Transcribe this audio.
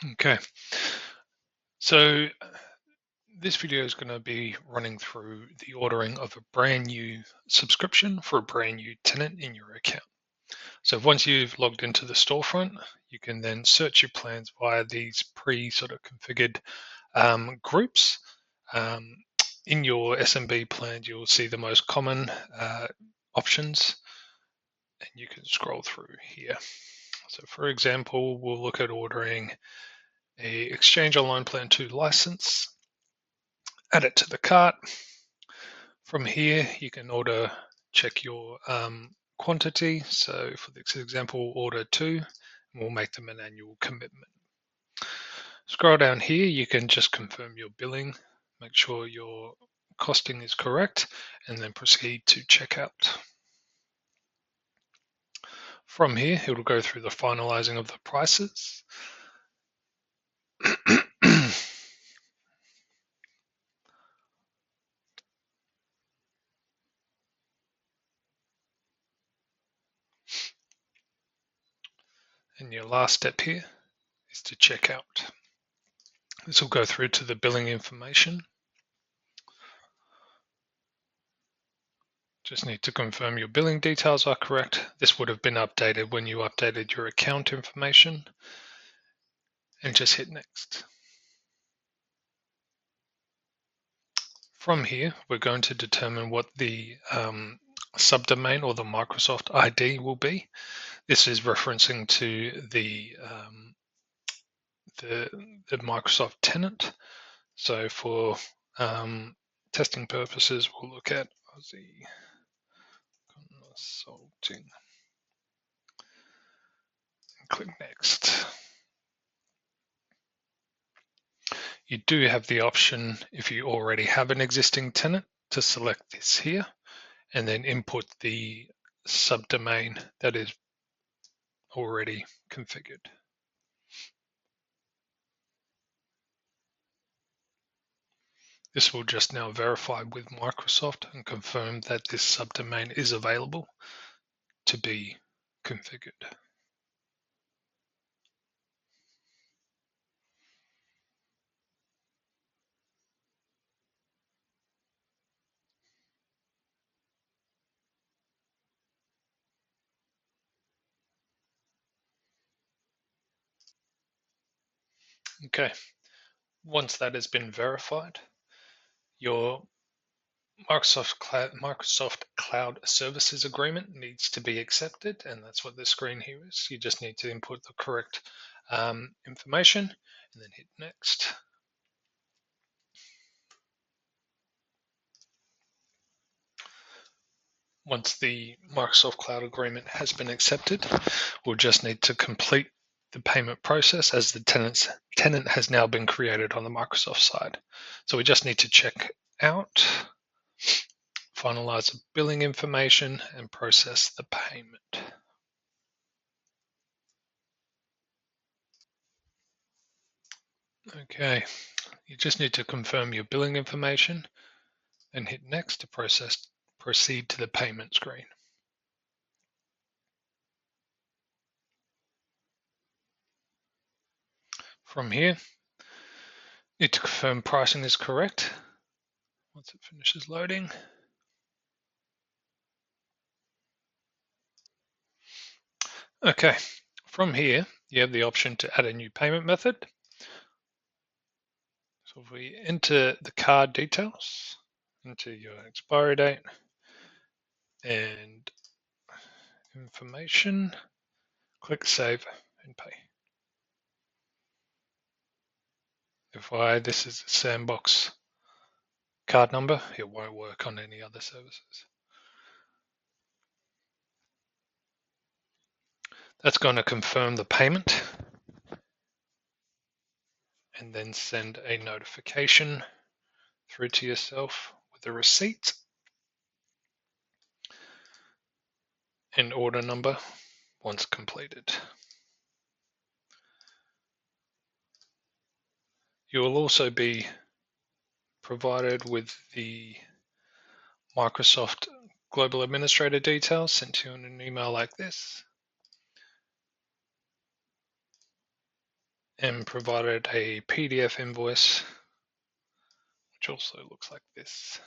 Okay, so this video is going to be running through the ordering of a brand new subscription for a brand new tenant in your account. So once you've logged into the storefront, you can then search your plans via these sort of configured groups. Um, in your SMB plan, you'll see the most common options, and you can scroll through here. So for example, we'll look at ordering a Exchange Online Plan 2 license, add it to the cart. From here, you can check your quantity. So for this example, order 2, and we'll make them an annual commitment. Scroll down here, you can just confirm your billing, make sure your costing is correct, and then proceed to checkout. From here, it will go through the finalizing of the prices. And your last step here is to check out. This will go through to the billing information. Just need to confirm your billing details are correct. This would have been updated when you updated your account information. And just hit next. From here, we're going to determine what the subdomain or the Microsoft ID will be. This is referencing to the Microsoft tenant. So for testing purposes, we'll look at Aussie Consulting. Click next. You do have the option, if you already have an existing tenant, to select this here and then input the subdomain that is already configured. This will just now verify with Microsoft and confirm that this subdomain is available to be configured. Okay, once that has been verified, your Microsoft Cloud Services Agreement needs to be accepted, and that's what this screen here is. You just need to input the correct information and then hit next. Once the Microsoft Cloud Agreement has been accepted, we'll just need to complete the payment process as the tenant has now been created on the Microsoft side. So we just need to check out, finalize the billing information, and process the payment. Okay, you just need to confirm your billing information and hit next to proceed to the payment screen. From here, need to confirm pricing is correct. Once it finishes loading, okay, from here, you have the option to add a new payment method. So if we enter the card details, enter your expiry date and information, click save and pay. This is a sandbox card number, it won't work on any other services. That's going to confirm the payment and then send a notification through to yourself with a receipt and order number once completed. You will also be provided with the Microsoft Global Administrator details sent to you in an email like this. and provided a PDF invoice, which also looks like this.